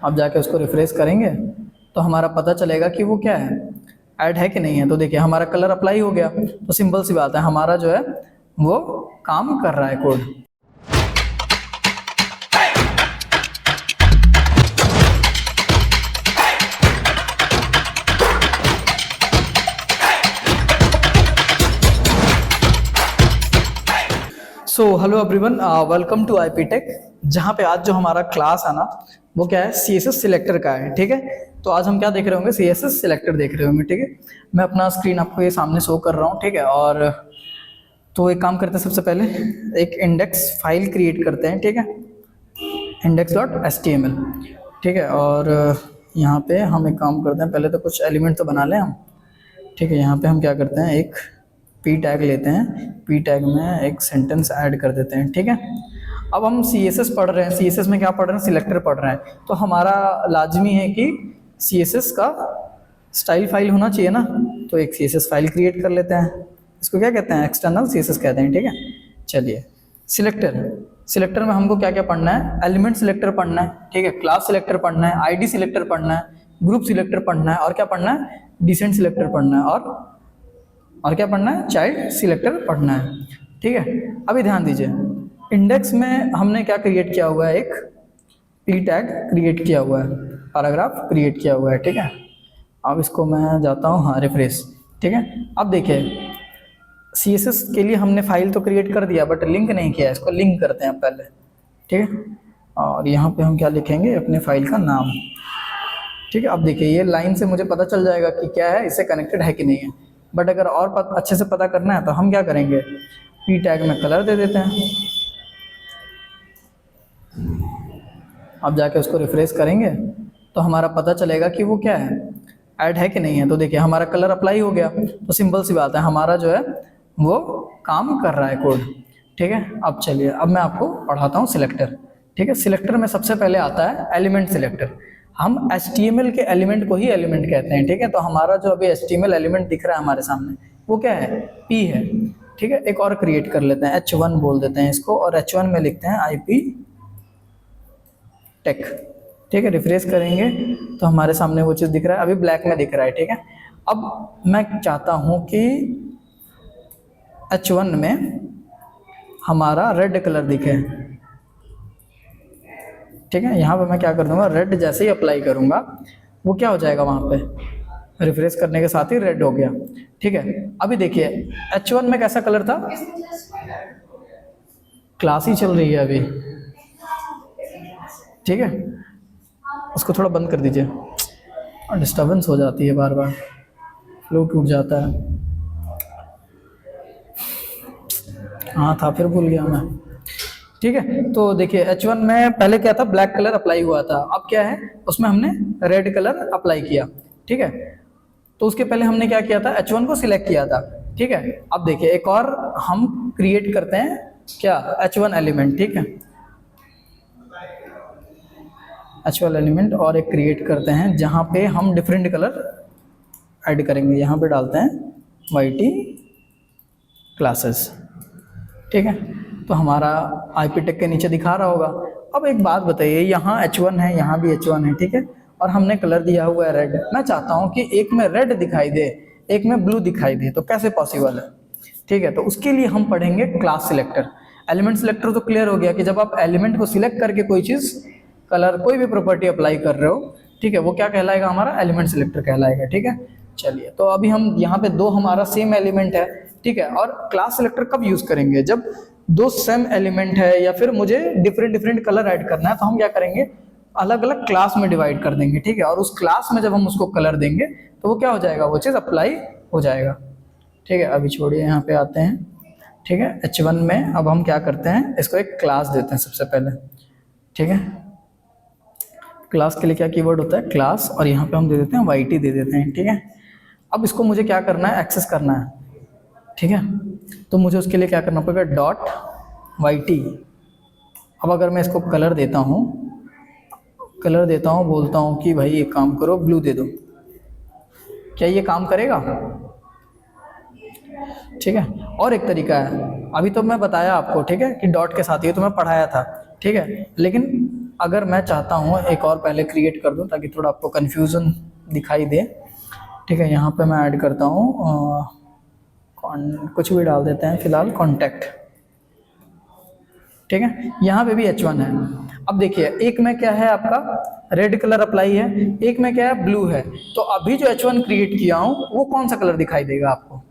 अब जाके उसको रिफ्रेश करेंगे तो हमारा पता चलेगा कि वो क्या है, ऐड है कि नहीं है। तो देखिए हमारा कलर अप्लाई हो गया, तो सिंपल सी बात है हमारा जो है वो काम कर रहा है code. So hello everyone, welcome to IP Tech. जहाँ पे आज जो हमारा क्लास है ना वो क्या है, सीएसएस सिलेक्टर का है। ठीक है, तो आज हम क्या देख रहे होंगे, सीएसएस सिलेक्टर देख रहे होंगे। ठीक है, मैं अपना स्क्रीन आपको ये सामने शो कर रहा हूँ। ठीक है, और तो एक काम करते हैं, सबसे पहले एक इंडेक्स फाइल क्रिएट करते हैं। ठीक है, index.html। ठीक है, और यहाँ पे हम एक काम करते हैं, पहले तो कुछ एलिमेंट तो बना लें हम। ठीक है, यहाँ पे हम क्या करते हैं, एक पी टैग लेते हैं, पी टैग में एक सेंटेंस ऐड कर देते हैं। ठीक है, अब हम सीएसएस पढ़ रहे हैं, सीएसएस में क्या पढ़ रहे हैं, सिलेक्टर पढ़ रहे हैं, तो हमारा लाजमी है कि सीएसएस का स्टाइल फाइल होना चाहिए ना। तो एक सीएसएस फाइल क्रिएट कर लेते हैं, इसको क्या कहते हैं, एक्सटर्नल सीएसएस कहते हैं। ठीक है, चलिए सिलेक्टर, सिलेक्टर में हमको क्या क्या पढ़ना है, एलिमेंट सिलेक्टर पढ़ना है। ठीक है, क्लास सिलेक्टर पढ़ना है, आईडी सिलेक्टर पढ़ना है, ग्रुप सिलेक्टर पढ़ना है, और क्या पढ़ना है, डिसेंट सिलेक्टर पढ़ना है, और क्या पढ़ना है, चाइल्ड सिलेक्टर पढ़ना है। ठीक है, अभी ध्यान दीजिए, इंडेक्स में हमने क्या क्रिएट किया हुआ है, एक पी टैग क्रिएट किया हुआ है, पैराग्राफ क्रिएट किया हुआ है। ठीक है, अब इसको मैं जाता हूँ, हाँ रिफ्रेश। ठीक है, अब देखिए सीएसएस के लिए हमने फाइल तो क्रिएट कर दिया बट लिंक नहीं किया, इसको लिंक करते हैं पहले। ठीक है, और यहाँ पे हम क्या लिखेंगे, अपने फाइल का नाम। ठीक है, अब देखिए ये लाइन से मुझे पता चल जाएगा कि क्या है, इससे कनेक्टेड है कि नहीं है। बट अगर और अच्छे से पता करना है तो हम क्या करेंगे, पी टैग में कलर दे देते हैं। अब जाके उसको रिफ्रेश करेंगे तो हमारा पता चलेगा कि वो क्या है, ऐड है कि नहीं है। तो देखिए हमारा कलर अप्लाई हो गया, तो सिंपल सी बात है हमारा जो है वो काम कर रहा है कोड। ठीक है, अब चलिए, अब मैं आपको पढ़ाता हूँ सिलेक्टर। ठीक है, सिलेक्टर में सबसे पहले आता है एलिमेंट सिलेक्टर। हम HTML के एलिमेंट को ही एलिमेंट कहते हैं। ठीक है, तो हमारा जो अभी HTML एलिमेंट दिख रहा है हमारे सामने वो क्या है, P है। ठीक है, एक और क्रिएट कर लेते हैं, H1 बोल देते हैं इसको, और H1 में लिखते हैं IP टेक। ठीक है, रिफ्रेश करेंगे तो हमारे सामने वो चीज़ दिख रहा है, अभी ब्लैक में दिख रहा है। ठीक है, अब मैं चाहता हूँ कि H1 में हमारा रेड कलर दिखे। ठीक है, यहाँ पे मैं क्या कर दूंगा, रेड जैसे ही अप्लाई करूँगा वो क्या हो जाएगा, वहाँ पे रिफ्रेश करने के साथ ही रेड हो गया। ठीक है, अभी देखिए H1 में कैसा कलर था, क्लास ही चल रही है अभी। ठीक है, उसको थोड़ा बंद कर दीजिए, और डिस्टर्बेंस हो जाती है बार बार, फ्लो टूट जाता है। हाँ था, फिर भूल गया मैं। ठीक है, तो देखिए H1 में पहले क्या था, ब्लैक कलर अप्लाई हुआ था, अब क्या है उसमें हमने रेड कलर अप्लाई किया। ठीक है, तो उसके पहले हमने क्या किया था, H1 को सिलेक्ट किया था। ठीक है, अब देखिए एक और हम क्रिएट करते हैं क्या, H1 एलिमेंट। ठीक है, H1 एलिमेंट और एक क्रिएट करते हैं जहाँ पे हम डिफरेंट कलर ऐड करेंगे। यहाँ पे डालते हैं YT क्लासेस। ठीक है, तो हमारा आईपी टेक के नीचे दिखा रहा होगा। अब एक बात बताइए, यहाँ H1 है, यहाँ भी H1 है। ठीक है, और हमने कलर दिया हुआ है रेड। मैं चाहता हूँ कि एक में रेड दिखाई दे, एक में ब्लू दिखाई दे, तो कैसे पॉसिबल है। ठीक है, तो उसके लिए हम पढ़ेंगे क्लास सिलेक्टर। एलिमेंट सिलेक्टर तो क्लियर हो गया कि जब आप एलिमेंट को सिलेक्ट करके कोई चीज़, कलर, कोई भी प्रॉपर्टी अप्लाई कर रहे हो, ठीक है, वो क्या कहलाएगा, हमारा एलिमेंट सिलेक्टर कहलाएगा। ठीक है, चलिए, तो अभी हम यहाँ पे दो हमारा सेम एलिमेंट है। ठीक है, और क्लास सिलेक्टर कब यूज करेंगे, जब दो सेम एलिमेंट है या फिर मुझे डिफरेंट डिफरेंट कलर ऐड करना है, तो हम क्या करेंगे, अलग अलग क्लास में डिवाइड कर देंगे। ठीक है, और उस क्लास में जब हम उसको कलर देंगे तो वो क्या हो जाएगा, वो चीज़ अप्लाई हो जाएगा। ठीक है, अभी छोड़िए, यहाँ पे आते हैं। ठीक है, H1 में अब हम क्या करते हैं, इसको एक क्लास देते हैं सबसे पहले। ठीक है, क्लास के लिए क्या कीवर्ड होता है, क्लास, और यहाँ पे हम दे देते हैं YT दे देते हैं। ठीक है, अब इसको मुझे क्या करना है, एक्सेस करना है। ठीक है, तो मुझे उसके लिए क्या करना पड़ेगा, .YT। अब अगर मैं इसको कलर देता हूँ, बोलता हूँ कि भाई एक काम करो, ब्लू दे दो, क्या ये काम करेगा। ठीक है, और एक तरीका है, अभी तो मैं बताया आपको, ठीक है, कि डॉट के साथ, ये तो मैं पढ़ाया था। ठीक है, लेकिन अगर मैं चाहता हूँ एक और पहले क्रिएट कर दूँ ताकि थोड़ा आपको कन्फ्यूज़न दिखाई दे, ठीक है, यहाँ पे मैं ऐड करता हूँ कुछ भी डाल देते हैं फिलहाल कॉन्टैक्ट, ठीक है। यहाँ पे भी H1 है। अब देखिए एक में क्या है आपका रेड कलर अप्लाई है, एक में क्या है ब्लू है, तो अभी जो H1 क्रिएट किया हूँ वो कौन सा कलर दिखाई देगा आपको?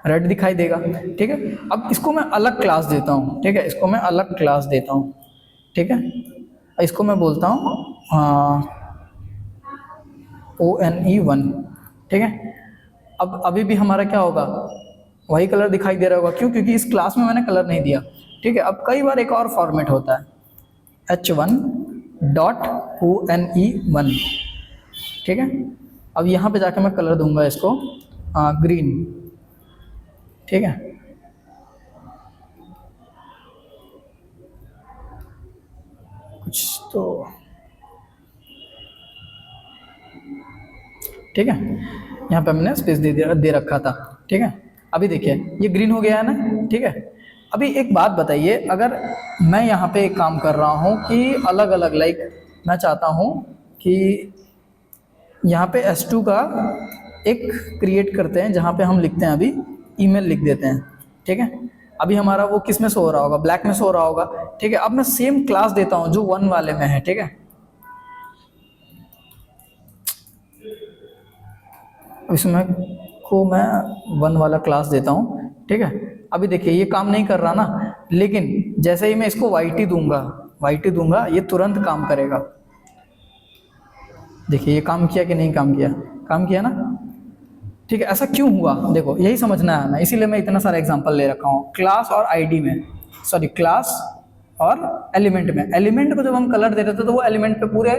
रेड दिखाई देगा, ठीक है। अब इसको मैं अलग क्लास देता हूँ, ठीक है, इसको मैं अलग क्लास देता हूँ, ठीक है। इसको मैं बोलता हूँ ONE1, ठीक है। अब अभी भी हमारा क्या होगा, वही कलर दिखाई दे रहा होगा, क्यों? क्योंकि इस क्लास में मैंने कलर नहीं दिया, ठीक है। अब कई बार एक और फॉर्मेट होता है H1.ONE1, ठीक है। अब यहाँ पे जाके मैं कलर दूंगा इसको ग्रीन, ठीक है। कुछ तो ठीक है, यहाँ पे मैंने स्पेस दे रखा था, ठीक है। अभी देखिए ये ग्रीन हो गया है ना, ठीक है। अभी एक बात बताइए, अगर मैं यहाँ पे एक काम कर रहा हूँ कि अलग अलग लाइक मैं चाहता हूँ कि यहाँ पे S2 का एक क्रिएट करते हैं जहाँ पे हम लिखते हैं अभी ईमेल लिख देते हैं, ठीक है। अभी हमारा वो किस में शो हो रहा होगा, ब्लैक में शो हो रहा होगा, ठीक है। अब मैं सेम क्लास देता हूँ जो 1 वाले में है, ठीक है। इसमें को मैं 1 वाला क्लास देता हूँ, ठीक है। अभी देखिए ये काम नहीं कर रहा ना, लेकिन जैसे ही मैं इसको YT दूंगा ये तुरंत काम करेगा। देखिए ये काम किया कि नहीं काम किया? काम किया ना, ठीक है। ऐसा क्यों हुआ, देखो यही समझना है, मैं इसीलिए मैं इतना सारा एग्जांपल ले रखा हूँ क्लास और आईडी में, सॉरी क्लास और एलिमेंट में। एलिमेंट को जब हम कलर दे रहे थे तो वो एलिमेंट पे पूरे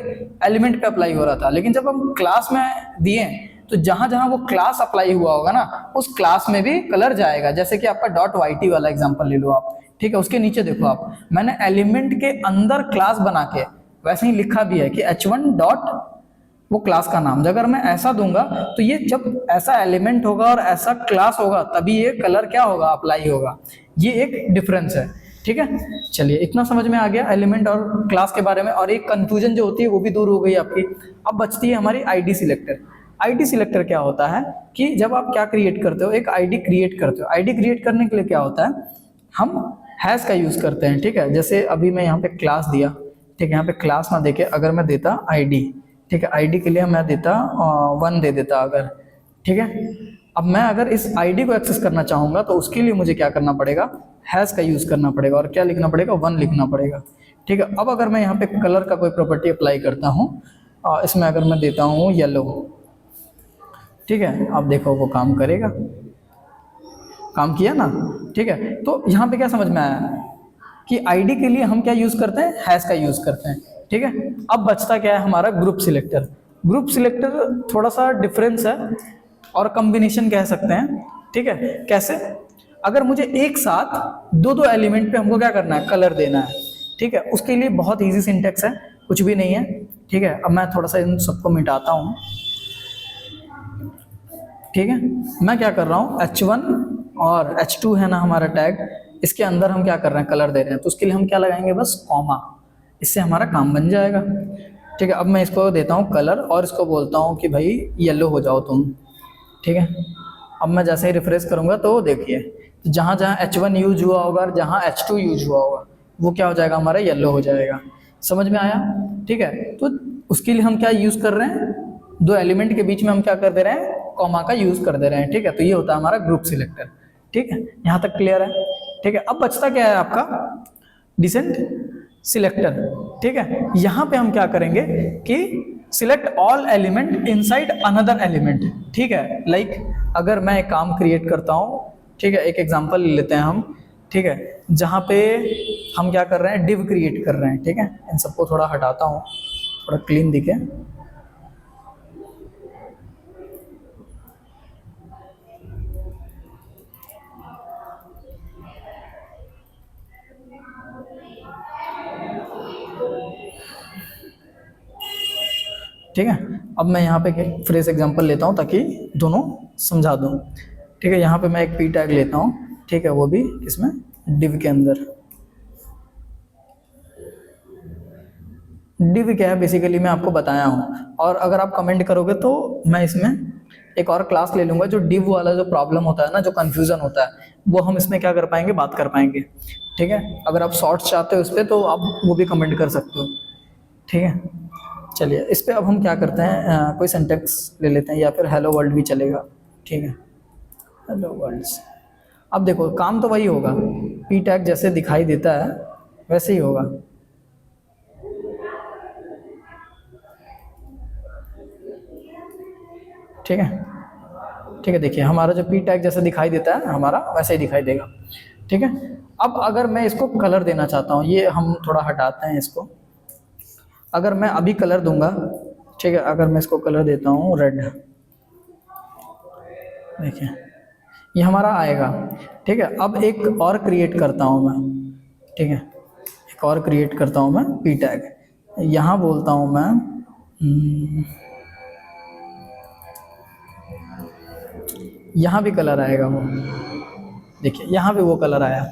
एलिमेंट पे अप्लाई हो रहा था, लेकिन जब हम क्लास में दिए तो जहां जहां वो क्लास अप्लाई हुआ होगा ना उस क्लास में भी कलर जाएगा। जैसे कि आपका .yt वाला एग्जांपल ले लो आप, ठीक है। उसके नीचे देखो आप, मैंने एलिमेंट के अंदर क्लास बना के वैसे ही लिखा भी है कि H1 डॉट वो क्लास का नाम। अगर मैं ऐसा दूंगा तो ये जब ऐसा एलिमेंट होगा और ऐसा क्लास होगा तभी ये कलर क्या होगा, अप्लाई होगा। ये एक डिफरेंस है, ठीक है। चलिए इतना समझ में आ गया एलिमेंट और क्लास के बारे में, और एक कंफ्यूजन जो होती है वो भी दूर हो गई आपकी। अब बचती है हमारी आईडी सिलेक्टर। आईडी सिलेक्टर क्या होता है कि जब आप क्या क्रिएट करते हो, एक आईडी क्रिएट करते हो। आईडी क्रिएट करने के लिए क्या होता है, हम हैश का यूज करते हैं, ठीक है। जैसे अभी मैं यहाँ पे क्लास दिया, ठीक है। यहाँ पे क्लास ना देके अगर मैं देता आईडी, ठीक है, आईडी के लिए मैं देता 1 दे देता अगर, ठीक है। अब मैं अगर इस आईडी को एक्सेस करना चाहूंगा तो उसके लिए मुझे क्या करना पड़ेगा, हैश का यूज करना पड़ेगा, और क्या लिखना पड़ेगा, 1 लिखना पड़ेगा, ठीक है। अब अगर मैं यहाँ पे कलर का कोई प्रॉपर्टी अप्लाई करता हूँ, इसमें अगर मैं देता हूँ येलो, ठीक है, अब देखो वो काम करेगा, काम किया ना, ठीक है। तो यहाँ पे क्या समझ में आया कि आईडी के लिए हम क्या यूज करते हैं, हैश का यूज करते हैं, ठीक है। अब बचता क्या है हमारा ग्रुप सिलेक्टर। ग्रुप सिलेक्टर थोड़ा सा डिफरेंस है और कॉम्बिनेशन कह सकते हैं, ठीक है। कैसे, अगर मुझे एक साथ दो एलिमेंट पे हमको क्या करना है, कलर देना है, ठीक है। उसके लिए बहुत इजी सिंटेक्स है, कुछ भी नहीं है, ठीक है। अब मैं थोड़ा सा इन सबको मिटाता हूँ, ठीक है। मैं क्या कर रहा हूँ, H1 और H2 है ना हमारा टैग, इसके अंदर हम क्या कर रहे हैं, कलर दे रहे हैं, तो उसके लिए हम क्या लगाएंगे, बस कॉमा, इससे हमारा काम बन जाएगा, ठीक है। अब मैं इसको देता हूँ कलर और इसको बोलता हूँ कि भाई येलो हो जाओ तुम, ठीक है। अब मैं जैसे ही रिफ्रेश करूँगा तो देखिए जहाँ जहाँ H1 यूज हुआ होगा और जहाँ H2 यूज हुआ होगा वो क्या हो जाएगा, हमारा येलो हो जाएगा। समझ में आया, ठीक है। तो उसके लिए हम क्या यूज कर रहे हैं, दो एलिमेंट के बीच में हम क्या कर दे रहे हैं, कॉमा का यूज कर दे रहे हैं, ठीक है। तो ये होता है हमारा ग्रुप सिलेक्टर, ठीक है। यहाँ तक क्लियर है, ठीक है। अब बचता क्या है आपका डिसेंट सिलेक्टर, ठीक है। यहाँ पे हम क्या करेंगे कि select all element inside another element, ठीक है। लाइक अगर मैं एक काम क्रिएट करता हूँ, ठीक है, एक एग्जांपल ले लेते हैं हम, ठीक है, जहाँ पे हम क्या कर रहे हैं, डिव क्रिएट कर रहे हैं, ठीक है। इन सबको थोड़ा हटाता हूँ, थोड़ा क्लीन दिखे, ठीक है। अब मैं यहाँ पे फ्रेश एग्जांपल लेता हूँ ताकि दोनों समझा दूँ, ठीक है। यहाँ पे मैं एक पी टैग लेता हूँ, ठीक है, वो भी इसमें डिव के अंदर, div क्या है बेसिकली मैं आपको बताया हूँ, और अगर आप कमेंट करोगे तो मैं इसमें एक और क्लास ले लूँगा जो div वाला जो प्रॉब्लम होता है ना, जो कन्फ्यूज़न होता है, वो हम इसमें क्या कर पाएंगे, बात कर पाएंगे। ठीक है, अगर आप शॉर्ट्स चाहते हो इस पर तो आप वो भी कमेंट कर सकते हो। ठीक है, चलिए इस पर अब हम क्या करते हैं, कोई सिंटेक्स ले लेते हैं या फिर हेलो वर्ल्ड भी चलेगा। ठीक है, हेलो वर्ल्ड्स। अब देखो काम तो वही होगा, पी टैग जैसे दिखाई देता है वैसे ही होगा। ठीक है, ठीक है, देखिए हमारा जो पी टैग जैसे दिखाई देता है हमारा वैसे ही दिखाई देगा। ठीक है, अब अगर मैं इसको कलर देना चाहता हूँ, ये हम थोड़ा हटाते हैं इसको। अगर मैं अभी कलर दूंगा, ठीक है, अगर मैं इसको कलर देता हूँ रेड, देखिए ये हमारा आएगा। ठीक है, अब एक और क्रिएट करता हूँ मैं। ठीक है, एक और क्रिएट करता हूँ मैं पी टैग, यहाँ बोलता हूँ मैं यहाँ भी कलर आएगा वो, देखिए यहाँ भी वो कलर आया।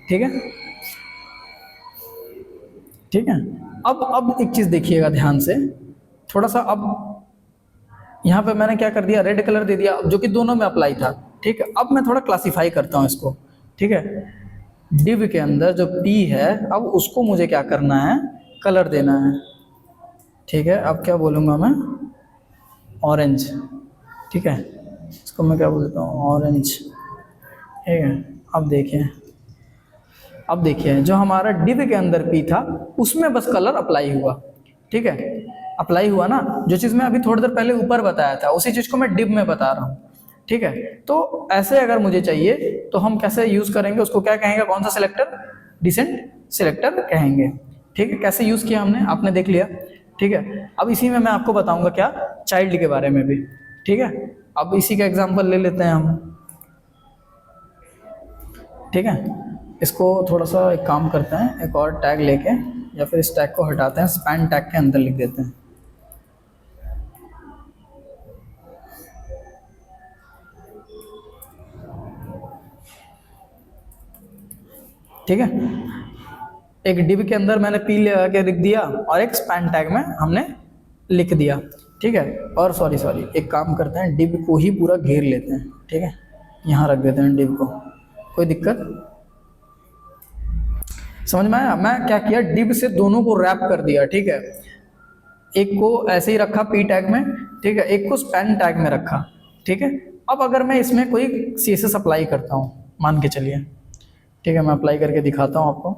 ठीक है, ठीक है, अब एक चीज़ देखिएगा ध्यान से थोड़ा सा। अब यहाँ पे मैंने क्या कर दिया, रेड कलर दे दिया जो कि दोनों में अप्लाई था। ठीक है, अब मैं थोड़ा क्लासीफाई करता हूँ इसको। ठीक है, डिव के अंदर जो पी है अब उसको मुझे क्या करना है, कलर देना है। ठीक है, अब क्या बोलूँगा मैं, ऑरेंज। ठीक है, इसको मैं क्या बोलता हूँ, ऑरेंज। ठीक है, अब देखिए जो हमारा डिव के अंदर पी था उसमें बस कलर अप्लाई हुआ। ठीक है, अप्लाई हुआ ना, जो चीज़ मैं अभी थोड़ी देर पहले ऊपर बताया था उसी चीज़ को मैं डिव में बता रहा हूँ। ठीक है, तो ऐसे अगर मुझे चाहिए तो हम कैसे यूज़ करेंगे, उसको क्या कहेंगे, कौन सा सिलेक्टर, डिसेंट सिलेक्टर कहेंगे। ठीक है, कैसे यूज़ किया हमने आपने देख लिया। ठीक है, अब इसी में मैं आपको बताऊंगा क्या, चाइल्ड के बारे में भी। ठीक है, अब इसी का एग्जांपल ले लेते हैं हम। ठीक है, इसको थोड़ा सा एक काम करते हैं, एक और टैग लेके या फिर इस टैग को हटाते हैं, स्पैन टैग के अंदर लिख देते हैं। ठीक है, एक डिव के अंदर मैंने पी लगा के लिख दिया और एक स्पैन टैग में हमने लिख दिया। ठीक है, और सॉरी एक काम करते हैं, डिव को ही पूरा घेर लेते हैं। ठीक है, यहाँ रख देते हैं डिव को, कोई दिक्कत समझ में आया। मैं क्या किया, डिव से दोनों को रैप कर दिया। ठीक है, एक को ऐसे ही रखा पी टैग में, ठीक है, एक को स्पैन टैग में रखा। ठीक है, अब अगर मैं इसमें कोई CSS अप्लाई करता हूँ, मान के चलिए, ठीक है, मैं अप्लाई करके दिखाता हूँ आपको।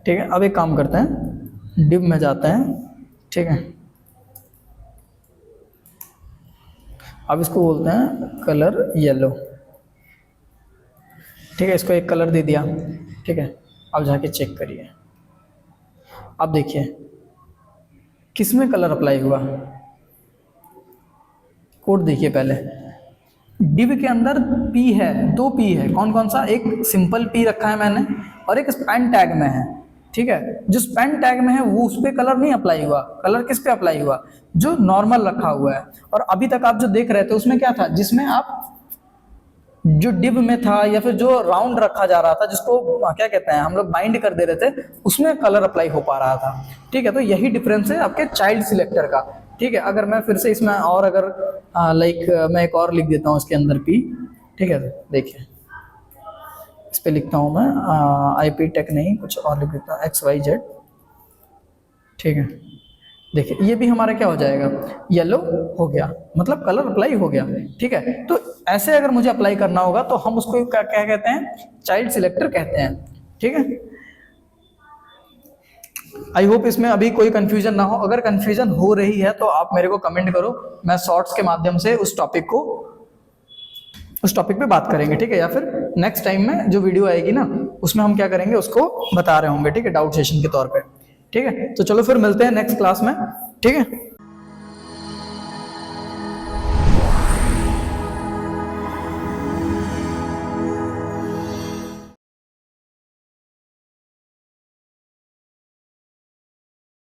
ठीक है, अब एक काम करते हैं, डिव में जाते हैं। ठीक है, अब इसको बोलते हैं कलर येलो। ठीक है, इसको एक कलर दे दिया। ठीक है, अब जाके चेक करिए, अब देखिए किसमें कलर अप्लाई हुआ, कोड देखिए पहले। डिव के अंदर पी है, दो पी है, कौन कौन सा, एक सिंपल पी रखा है मैंने और एक स्पैन टैग में है। ठीक है, जो स्पैन टैग में है वो उस पर कलर नहीं अप्लाई हुआ, कलर किस पे अप्लाई हुआ, जो नॉर्मल रखा हुआ है। और अभी तक आप जो देख रहे थे उसमें क्या था, जिसमें आप जो डिव में था या फिर जो राउंड रखा जा रहा था, जिसको क्या कहते हैं हम लोग बाइंड कर दे रहे थे, उसमें कलर अप्लाई हो पा रहा था। ठीक है, तो यही डिफरेंस है आपके चाइल्ड सिलेक्टर का। ठीक है, अगर मैं फिर से इसमें और अगर मैं एक और लिख देता हूँ इसके अंदर पी। ठीक है, देखिए इस पे लिखता हूँ मैं IP टेक नहीं, कुछ और लिख देता हूँ XYZ। ठीक है, देखिए ये भी हमारा क्या हो जाएगा, येलो हो गया, मतलब कलर अप्लाई हो गया। ठीक है, तो ऐसे अगर मुझे अप्लाई करना होगा तो हम उसको क्या कहते हैं, चाइल्ड सिलेक्टर कहते हैं। ठीक है, आई होप इसमें अभी कोई कंफ्यूजन ना हो। अगर कंफ्यूजन हो रही है तो आप मेरे को कमेंट करो, मैं शॉर्ट्स के माध्यम से उस टॉपिक पे बात करेंगे। ठीक है, या फिर नेक्स्ट टाइम में जो वीडियो आएगी ना उसमें हम क्या करेंगे उसको बता रहे होंगे। ठीक है, डाउट सेशन के तौर पे। ठीक है, तो चलो फिर मिलते हैं नेक्स्ट क्लास में। ठीक है।